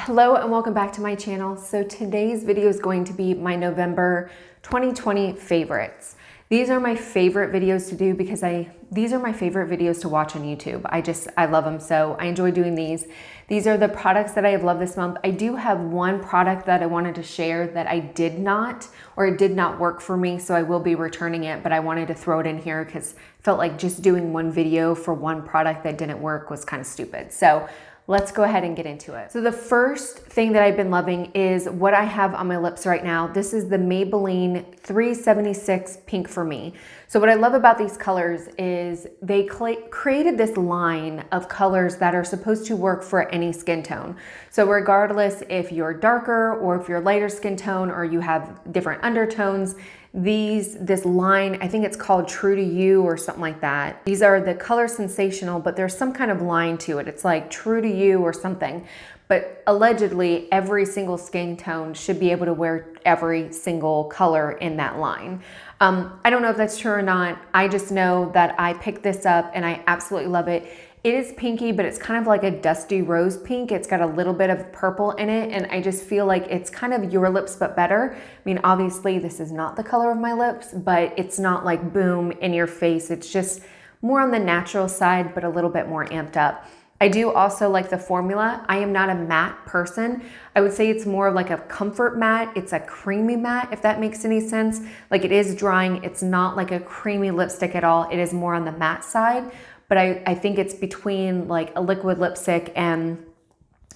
Hello and welcome back to my channel. So today's video is going to be my November 2020 favorites. These are my favorite videos to do because these are my favorite videos to watch on YouTube. I love them, so I enjoy doing these. These are the products that I have loved this month. I do have one product that I wanted to share that it did not work for me, so I will be returning it, but I wanted to throw it in here because I felt like just doing one video for one product that didn't work was kind of stupid. So let's go ahead and get into it. So the first thing that I've been loving is what I have on my lips right now. This is the Maybelline 376 Pink for Me. So what I love about these colors is they created this line of colors that are supposed to work for any skin tone. So regardless if you're darker or if you're lighter skin tone or you have different undertones, this line, I think it's called True to You or something like that. These are the color Sensational, but there's some kind of line to it. It's like True to You or something. But allegedly, every single skin tone should be able to wear every single color in that line. I don't know if that's true or not. I just know that I picked this up and I absolutely love it. It is pinky, but it's kind of like a dusty rose pink. It's got a little bit of purple in it, and I just feel like it's kind of your lips, but better. I mean, obviously this is not the color of my lips, but it's not like boom in your face. It's just more on the natural side, but a little bit more amped up. I do also like the formula. I am not a matte person. I would say it's more like a comfort matte. It's a creamy matte, if that makes any sense. Like, it is drying. It's not like a creamy lipstick at all. It is more on the matte side. But I think it's between like a liquid lipstick and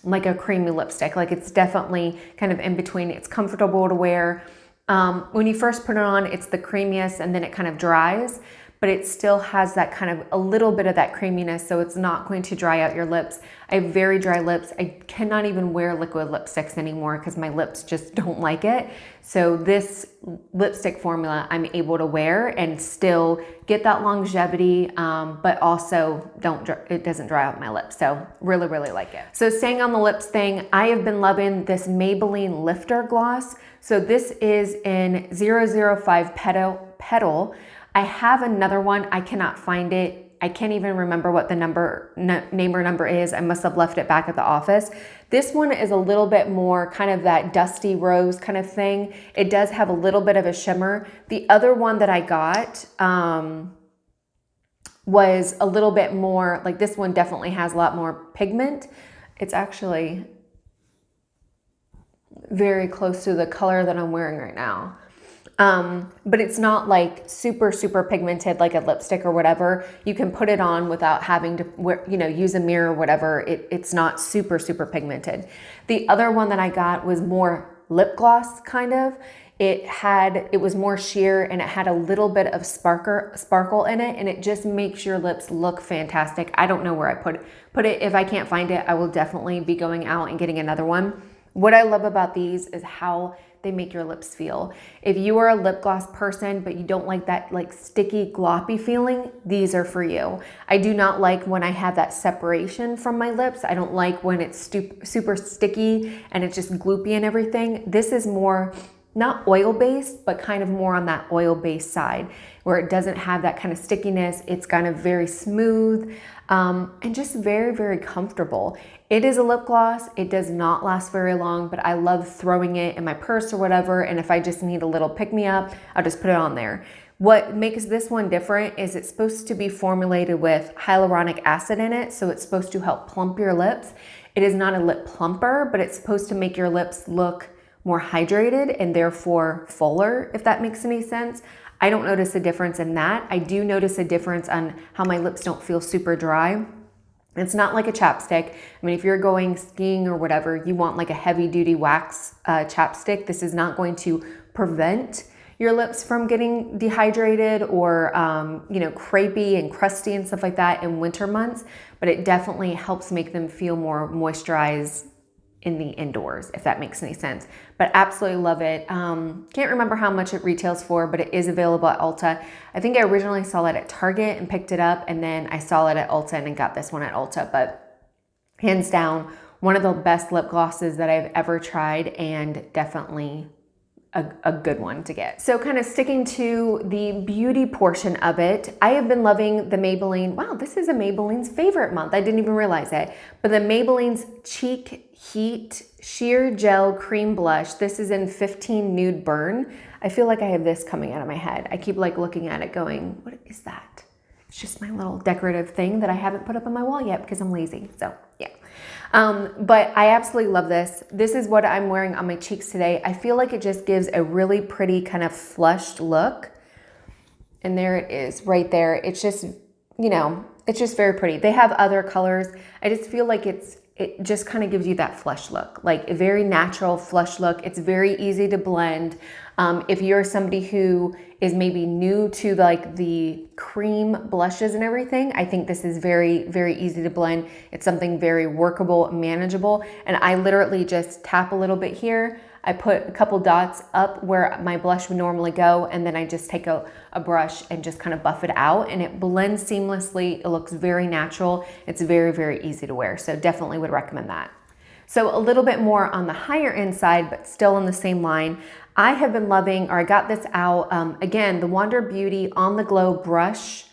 like a creamy lipstick. Like, it's definitely kind of in between. It's comfortable to wear. When you first put it on, it's the creamiest and then it kind of dries, but it still has that kind of a little bit of that creaminess, so it's not going to dry out your lips. I have very dry lips. I cannot even wear liquid lipsticks anymore because my lips just don't like it. So this lipstick formula I'm able to wear and still get that longevity, but also it doesn't dry out my lips. So really, really like it. So staying on the lips thing, I have been loving this Maybelline Lifter Gloss. So this is in 005 Petal. I have another one. I cannot find it. I can't even remember what the name or number is. I must have left it back at the office. This one is a little bit more kind of that dusty rose kind of thing. It does have a little bit of a shimmer. The other one that I got was a little bit more, like, this one definitely has a lot more pigment. It's actually very close to the color that I'm wearing right now. But it's not like super pigmented like a lipstick or whatever. You can put it on without having to use a mirror or whatever. It's not super pigmented. The other one that I got was more lip gloss kind of. It was more sheer and it had a little bit of sparkle in it, and it just makes your lips look fantastic. I don't know where I put it. If I can't find it, I will definitely be going out and getting another one. What I love about these is how they make your lips feel. If you are a lip gloss person, but you don't like that like sticky, gloppy feeling, these are for you. I do not like when I have that separation from my lips. I don't like when it's super sticky and it's just gloopy and everything. This is more, not oil-based, but kind of more on that oil-based side where it doesn't have that kind of stickiness. It's kind of very smooth and just very comfortable. It is a lip gloss. It does not last very long, but I love throwing it in my purse or whatever. And if I just need a little pick-me-up, I'll just put it on there. What makes this one different is it's supposed to be formulated with hyaluronic acid in it. So it's supposed to help plump your lips. It is not a lip plumper, but it's supposed to make your lips look more hydrated and therefore fuller, if that makes any sense. I don't notice a difference in that. I do notice a difference on how my lips don't feel super dry. It's not like a chapstick. I mean, if you're going skiing or whatever, you want like a heavy duty wax chapstick. This is not going to prevent your lips from getting dehydrated or, crepey and crusty and stuff like that in winter months, but it definitely helps make them feel more moisturized in the indoors, if that makes any sense. But absolutely love it. Can't remember how much it retails for, but it is available at Ulta. I think I originally saw it at Target and picked it up, and then I saw it at Ulta and got this one at Ulta. But hands down, one of the best lip glosses that I've ever tried, and definitely a good one to get. So kind of sticking to the beauty portion of it, I have been loving the Maybelline. Wow, this is a Maybelline's favorite month. I didn't even realize it. But the Maybelline's Cheek Heat Sheer Gel Cream Blush. This is in 15 Nude Burn. I feel like I have this coming out of my head. I keep like looking at it going, what is that? It's just my little decorative thing that I haven't put up on my wall yet because I'm lazy. So yeah. But I absolutely love this. This is what I'm wearing on my cheeks today. I feel like it just gives a really pretty kind of flushed look. And there it is right there. It's just, you know, it's just very pretty. They have other colors. I just feel like it just kind of gives you that flush look, like a very natural flush look. It's very easy to blend. If you're somebody who is maybe new to like the cream blushes and everything, I think this is very, very easy to blend. It's something very workable, manageable. And I literally just tap a little bit here. I put a couple dots up where my blush would normally go, and then I just take a brush and just kind of buff it out, and it blends seamlessly. It looks very natural. It's very, very easy to wear. So definitely would recommend that. So a little bit more on the higher end side, but still in the same line. I have been loving, or I got this out, again, the Wander Beauty On The Glow Blush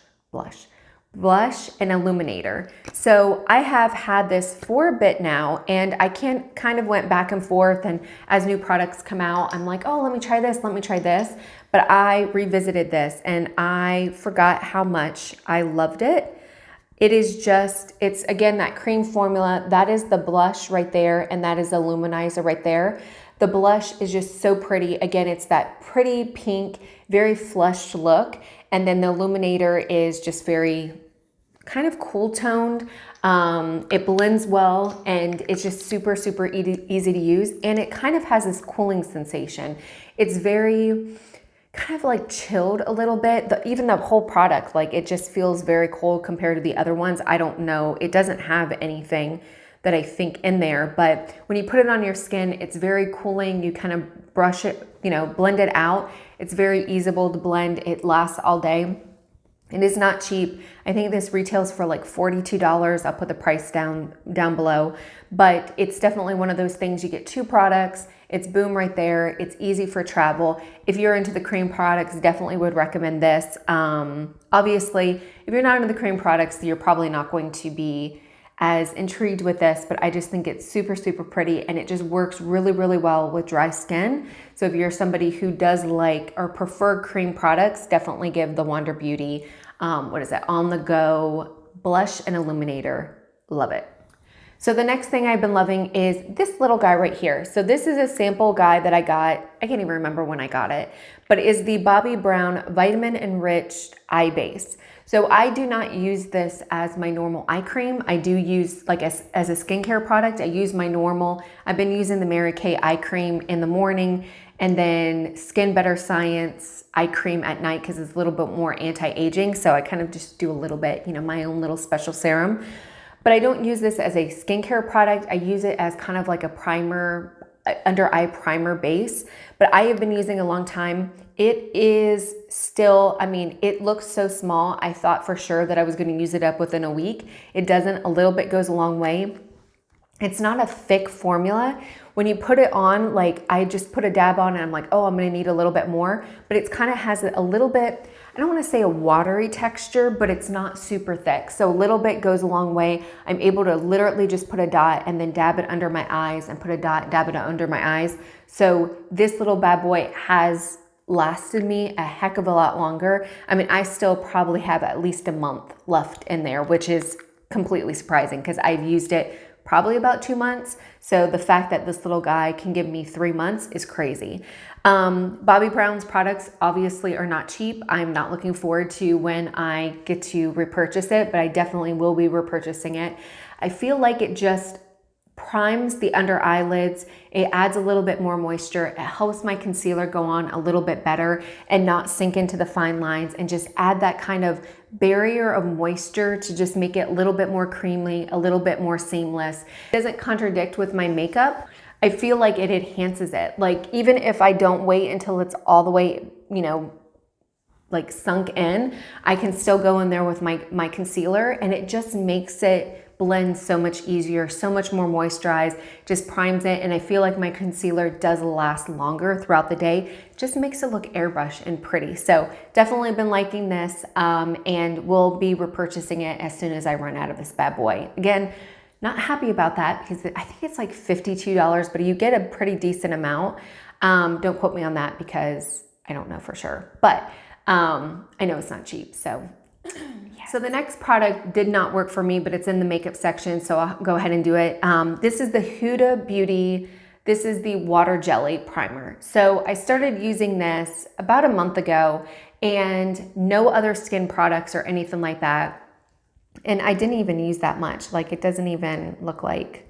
and Illuminator. So I have had this for a bit now, and I kind of went back and forth, and as new products come out, I'm like, oh, let me try this, let me try this. But I revisited this and I forgot how much I loved it. It is just, it's again, that cream formula. That is the blush right there, and that is the luminizer right there. The blush is just so pretty. Again, it's that pretty pink, very flushed look. And then the illuminator is just very kind of cool toned. It blends well, and it's just super, super easy to use. And it kind of has this cooling sensation. It's very kind of like chilled a little bit. Even the whole product, like it just feels very cold compared to the other ones. I don't know. It doesn't have anything that I think in there, but when you put it on your skin, it's very cooling. You kind of brush it, you know, blend it out. It's very easable to blend. It lasts all day. It is not cheap. I think this retails for like $42. I'll put the price down below, but it's definitely one of those things. You get two products. It's boom right there. It's easy for travel. If you're into the cream products, definitely would recommend this. Obviously, if you're not into the cream products, you're probably not going to be as intrigued with this, but I just think it's super, super pretty, and it just works really, really well with dry skin. So if you're somebody who does like or prefer cream products, definitely give the Wander Beauty, what is it, On The Go Blush and Illuminator. Love it. So the next thing I've been loving is this little guy right here. So this is a sample guy that I got, I can't even remember when I got it, but it is the Bobbi Brown Vitamin Enriched Eye Base. So I do not use this as my normal eye cream. I do use like as a skincare product. I use my normal, I've been using the Mary Kay eye cream in the morning, and then Skin Better Science eye cream at night because it's a little bit more anti-aging. So I kind of just do a little bit, you know, my own little special serum. But I don't use this as a skincare product. I use it as kind of like a primer, under eye primer base, but I have been using a long time. It is still, I mean, it looks so small. I thought for sure that I was going to use it up within a week. It doesn't. A little bit goes a long way. It's not a thick formula. When you put it on, like I just put a dab on and I'm like, oh, I'm going to need a little bit more, but it's kind of has a little bit, I don't want to say a watery texture, but it's not super thick. So a little bit goes a long way. I'm able to literally just put a dot and then dab it under my eyes and put a dot, dab it under my eyes. So this little bad boy has lasted me a heck of a lot longer. I mean, I still probably have at least a month left in there, which is completely surprising because I've used it probably about 2 months. So the fact that this little guy can give me 3 months is crazy. Bobbi Brown's products obviously are not cheap. I'm not looking forward to when I get to repurchase it, but I definitely will be repurchasing it. I feel like it just primes the under eyelids. It adds a little bit more moisture. It helps my concealer go on a little bit better and not sink into the fine lines, and just add that kind of barrier of moisture to just make it a little bit more creamy, a little bit more seamless. It doesn't contradict with my makeup. I feel like it enhances it. Like even if I don't wait until it's all the way, you know, like sunk in, I can still go in there with my concealer, and it just makes it blends so much easier, so much more moisturized, just primes it. And I feel like my concealer does last longer throughout the day. Just makes it look airbrushed and pretty. So definitely been liking this, and will be repurchasing it as soon as I run out of this bad boy. Again, not happy about that because I think it's like $52, but you get a pretty decent amount. Don't quote me on that because I don't know for sure, but I know it's not cheap. So, yes. So the next product did not work for me, but it's in the makeup section, so I'll go ahead and do it. This is the Huda Beauty. This is the Water Jelly Primer. So I started using this about a month ago, and no other skin products or anything like that. And I didn't even use that much. Like, it doesn't even look like,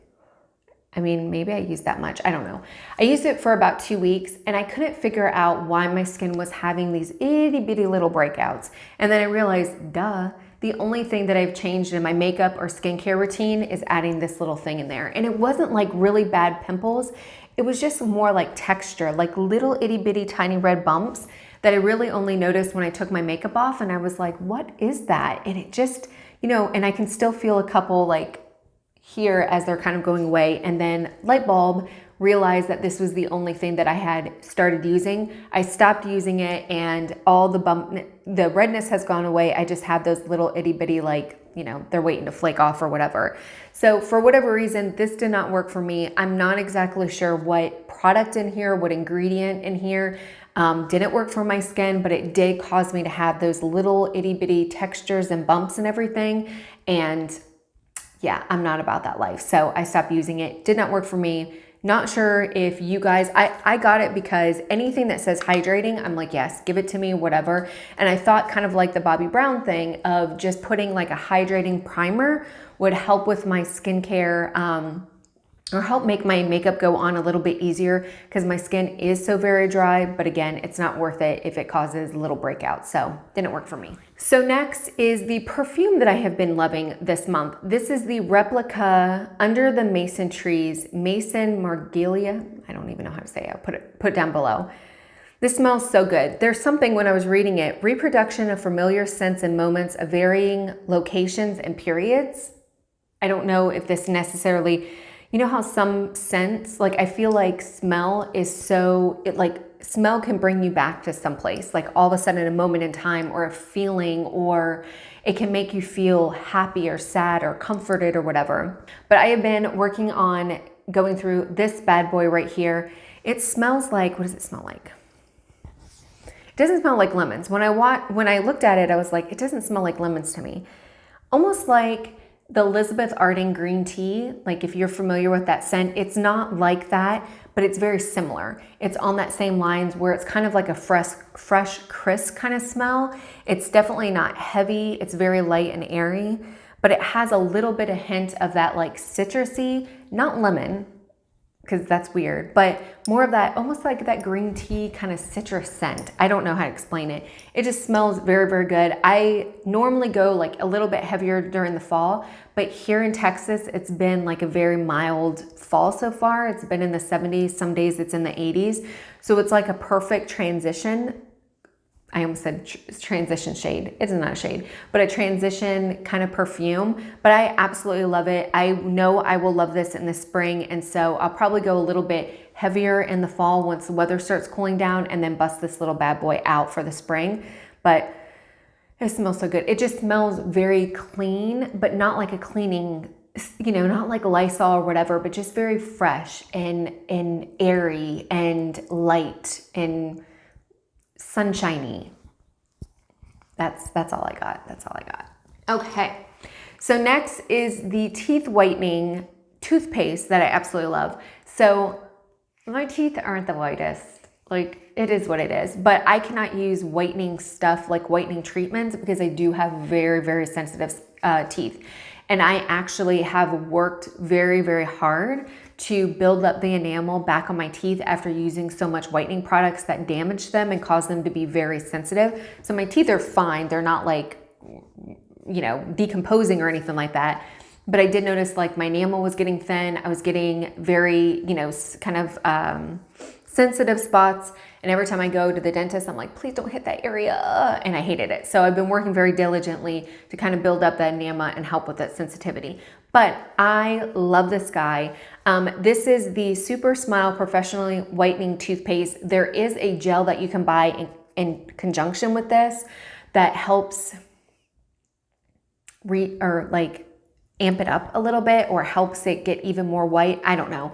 I mean, maybe I used that much. I don't know. I used it for about 2 weeks, and I couldn't figure out why my skin was having these itty bitty little breakouts. And then I realized, duh, the only thing that I've changed in my makeup or skincare routine is adding this little thing in there. And it wasn't like really bad pimples. It was just more like texture, like little itty bitty tiny red bumps that I really only noticed when I took my makeup off. And I was like, what is that? And it just, you know, and I can still feel a couple like here as they're kind of going away. And then light bulb, realized that this was the only thing that I had started using. I stopped using it, and all the redness has gone away. I just have those little itty bitty, like, you know, they're waiting to flake off or whatever. So for whatever reason, this did not work for me. I'm not exactly sure what product in here, what ingredient in here didn't work for my skin, but it did cause me to have those little itty bitty textures and bumps and everything. And yeah, I'm not about that life. So I stopped using it. Did not work for me. Not sure if you guys, I got it because anything that says hydrating, I'm like, yes, give it to me, whatever. And I thought kind of like the Bobbi Brown thing of just putting like a hydrating primer would help with my skincare, or help make my makeup go on a little bit easier because my skin is so very dry. But again, it's not worth it if it causes little breakouts. So didn't work for me. So next is the perfume that I have been loving this month. This is the Replica Under the Mason Trees, Maison Margiela. I don't even know how to say it. I'll put it down below. This smells so good. There's something when I was reading it, reproduction of familiar scents and moments of varying locations and periods. I don't know if this necessarily, you know how some scents, like I feel like smell is so, smell can bring you back to someplace, like all of a sudden a moment in time or a feeling, or it can make you feel happy or sad or comforted or whatever. But I have been working on going through this bad boy right here. It smells like, what does it smell like? It doesn't smell like lemons. When I looked at it, I was like, it doesn't smell like lemons to me. Almost like the Elizabeth Arden green tea, like if you're familiar with that scent, it's not like that, but it's very similar. It's on that same lines where it's kind of like a fresh, crisp kind of smell. It's definitely not heavy. It's very light and airy, but it has a little bit of hint of that like citrusy, not lemon, because that's weird, but more of that, almost like that green tea kind of citrus scent. I don't know how to explain it. It just smells very, very good. I normally go like a little bit heavier during the fall, but here in Texas, it's been like a very mild fall so far. It's been in the 70s, some days it's in the 80s. So it's like a perfect transition. I almost said transition shade. It's not a shade, but a transition kind of perfume. But I absolutely love it. I know I will love this in the spring. And so I'll probably go a little bit heavier in the fall once the weather starts cooling down, and then bust this little bad boy out for the spring. But it smells so good. It just smells very clean, but not like a cleaning, you know, not like Lysol or whatever, but just very fresh and airy and light and sunshiny. That's all I got. That's all I got. Okay. So next is the teeth whitening toothpaste that I absolutely love. So my teeth aren't the whitest. Like, it is what it is, but I cannot use whitening stuff like whitening treatments because I do have very, very sensitive teeth. And I actually have worked very, very hard to build up the enamel back on my teeth after using so much whitening products that damaged them and caused them to be very sensitive. So my teeth are fine. They're not like, you know, decomposing or anything like that. But I did notice like my enamel was getting thin. I was getting very, you know, kind of sensitive spots. And every time I go to the dentist, I'm like, please don't hit that area. And I hated it. So I've been working very diligently to kind of build up that enamel and help with that sensitivity. But I love this guy. This is the Supersmile Professionally Whitening Toothpaste. There is a gel that you can buy in conjunction with this that helps amp it up a little bit or helps it get even more white. I don't know.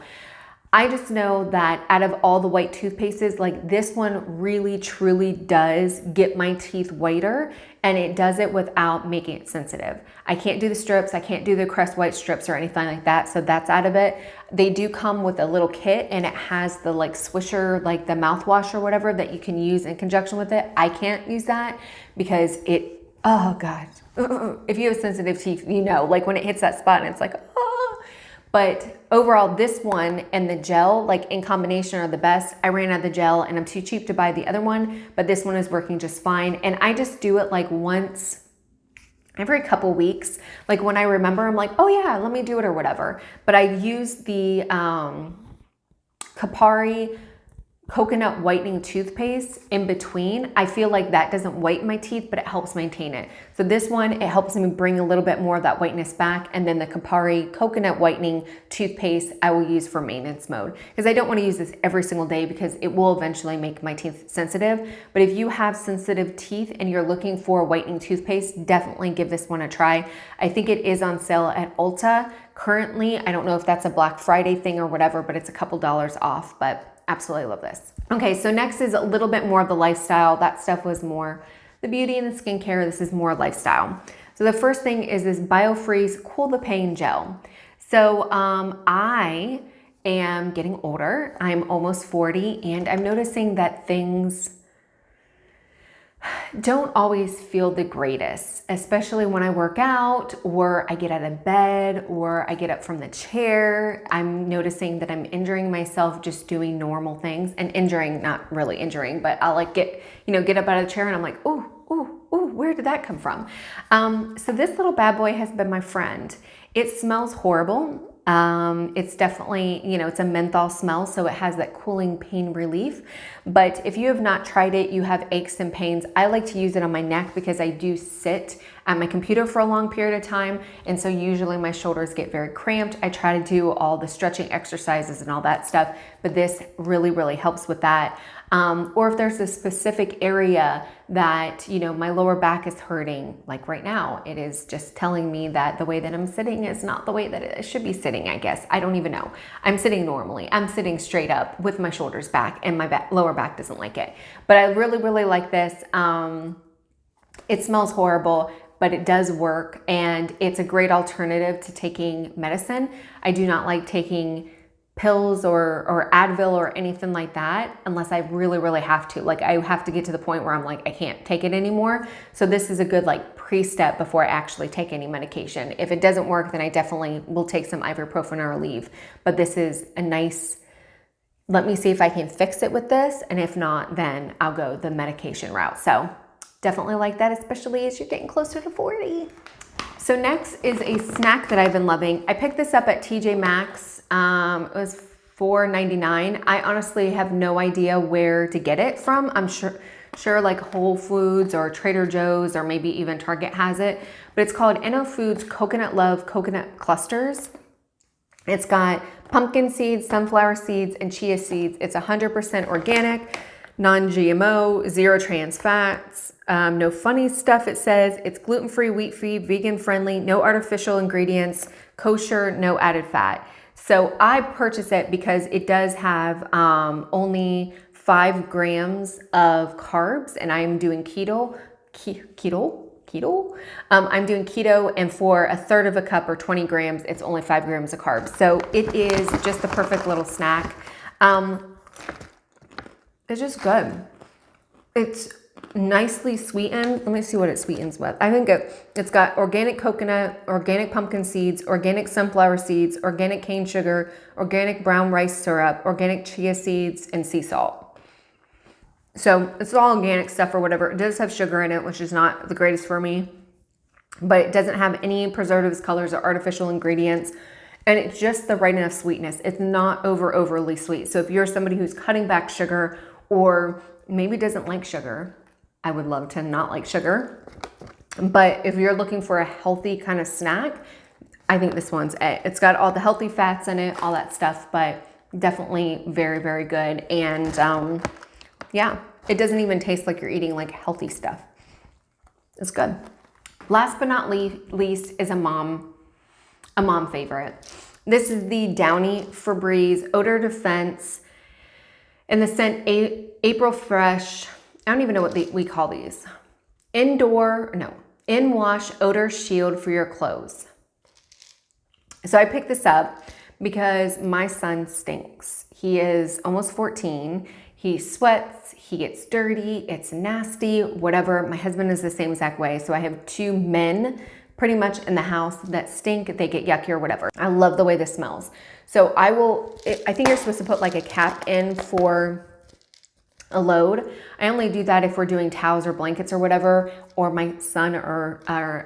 I just know that out of all the white toothpastes, like this one really truly does get my teeth whiter, and it does it without making it sensitive. I can't do the strips, I can't do the Crest White strips or anything like that, so that's out of it. They do come with a little kit, and it has the like swisher, like the mouthwash or whatever that you can use in conjunction with it. I can't use that because it, oh God. If you have sensitive teeth, you know, like when it hits that spot and it's like, oh. But overall, this one and the gel, like in combination, are the best. I ran out of the gel and I'm too cheap to buy the other one, but this one is working just fine. And I just do it like once every couple weeks. Like when I remember, I'm like, oh yeah, let me do it or whatever. But I use the Kapari coconut whitening toothpaste in between. I feel like that doesn't whiten my teeth, but it helps maintain it. So this one, it helps me bring a little bit more of that whiteness back. And then the Kapari coconut whitening toothpaste I will use for maintenance mode, because I don't want to use this every single day because it will eventually make my teeth sensitive. But if you have sensitive teeth and you're looking for a whitening toothpaste, definitely give this one a try. I think it is on sale at Ulta currently. I don't know if that's a Black Friday thing or whatever, but it's a couple dollars off, but absolutely love this. Okay, so next is a little bit more of the lifestyle. That stuff was more the beauty and the skincare. This is more lifestyle. So the first thing is this Biofreeze Cool the Pain Gel. So I am getting older. I'm almost 40, and I'm noticing that things don't always feel the greatest, especially when I work out or I get out of bed or I get up from the chair. I'm noticing that I'm injuring myself just doing normal things, and injuring, not really injuring, but I'll like get up out of the chair and I'm like, ooh, where did that come from? So this little bad boy has been my friend. It smells horrible. It's definitely, it's a menthol smell, so it has that cooling pain relief. But if you have not tried it, you have aches and pains. I like to use it on my neck because I do sit at my computer for a long period of time, and so usually my shoulders get very cramped. I try to do all the stretching exercises and all that stuff, but this really, really helps with that. Or if there's a specific area that, my lower back is hurting, like right now, it is just telling me that the way that I'm sitting is not the way that it should be sitting, I guess. I don't even know. I'm sitting normally. I'm sitting straight up with my shoulders back, and my lower back doesn't like it. But I really, really like this. It smells horrible, but it does work, and it's a great alternative to taking medicine. I do not like taking pills or Advil or anything like that unless I really, really have to. Like I have to get to the point where I'm like, I can't take it anymore. So this is a good like pre-step before I actually take any medication. If it doesn't work, then I definitely will take some ibuprofen or Aleve. But this is a nice, let me see if I can fix it with this. And if not, then I'll go the medication route. So definitely like that, especially as you're getting closer to 40. So next is a snack that I've been loving. I picked this up at TJ Maxx. It was $4.99. I honestly have no idea where to get it from. I'm sure like Whole Foods or Trader Joe's or maybe even Target has it, but it's called Innofoods Coconut Love Coconut Clusters. It's got pumpkin seeds, sunflower seeds, and chia seeds. It's 100% organic, non-GMO, zero trans fats, no funny stuff. It says it's gluten-free, wheat-free, vegan-friendly, no artificial ingredients, kosher, no added fat. So I purchased it because it does have only 5 grams of carbs, and I'm doing keto. I'm doing keto, and for a third of a cup or 20 grams, it's only 5 grams of carbs. So it is just the perfect little snack. It's just good. It's nicely sweetened. Let me see what it sweetens with. I think it's got organic coconut, organic pumpkin seeds, organic sunflower seeds, organic cane sugar, organic brown rice syrup, organic chia seeds, and sea salt. So it's all organic stuff or whatever. It does have sugar in it, which is not the greatest for me, but it doesn't have any preservatives, colors, or artificial ingredients. And it's just the right enough sweetness. It's not overly sweet. So if you're somebody who's cutting back sugar or maybe doesn't like sugar, I would love to not like sugar. But if you're looking for a healthy kind of snack, I think this one's it. It's got all the healthy fats in it, all that stuff, but definitely very good. And yeah, it doesn't even taste like you're eating like healthy stuff. It's good. Last but not least is a mom favorite. This is the Downy Febreeze Odor Defense in the scent April Fresh. I don't even know what we call these. In-wash odor shield for your clothes. So I picked this up because my son stinks. He is almost 14. He sweats, he gets dirty, it's nasty, whatever. My husband is the same exact way. So I have two men pretty much in the house that stink, they get yucky or whatever. I love the way this smells. So I think you're supposed to put like a cap in for a load. I only do that if we're doing towels or blankets or whatever, or my son or our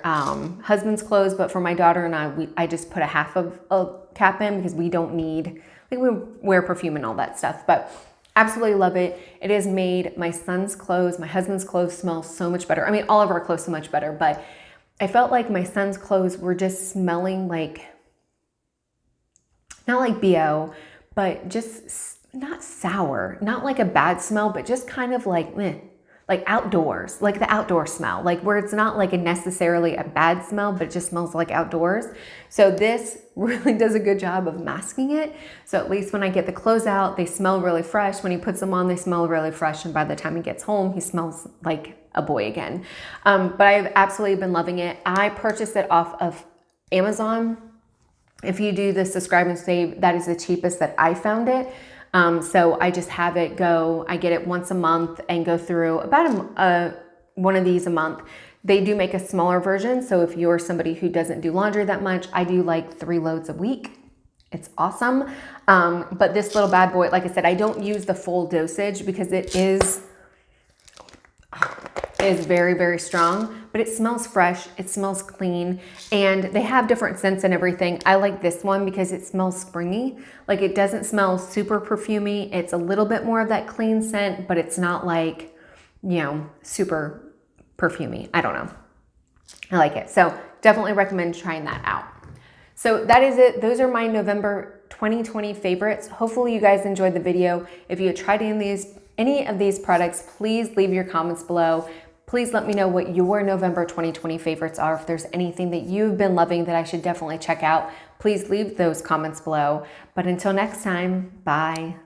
husband's clothes. But for my daughter and I just put a half of a cap in because we don't need, like we wear perfume and all that stuff, but absolutely love it. It has made my son's clothes, my husband's clothes smell so much better. I mean, all of our clothes so much better, but I felt like my son's clothes were just smelling like, not like BO, but just not sour, not like a bad smell, but just kind of like, like outdoors, like the outdoor smell, like where it's not like necessarily a bad smell, but it just smells like outdoors. So this really does a good job of masking it. So at least when I get the clothes out, they smell really fresh. When he puts them on, they smell really fresh. And by the time he gets home, he smells like a boy again. But I've absolutely been loving it. I purchased it off of Amazon. If you do the subscribe and save, that is the cheapest that I found it. So I just have it go, I get it once a month and go through about one of these a month. They do make a smaller version. So if you're somebody who doesn't do laundry that much, I do like 3 loads a week. It's awesome. But this little bad boy, like I said, I don't use the full dosage because it is very strong, but it smells fresh, it smells clean, and they have different scents and everything. I like this one because it smells springy. Like it doesn't smell super perfumey. It's a little bit more of that clean scent, but it's not like, you know, super perfumey. I don't know. I like it. So definitely recommend trying that out. So that is it. Those are my November 2020 favorites. Hopefully you guys enjoyed the video. If you had tried any of these products, please leave your comments below. Please let me know what your November 2020 favorites are. If there's anything that you've been loving that I should definitely check out, please leave those comments below. But until next time, bye.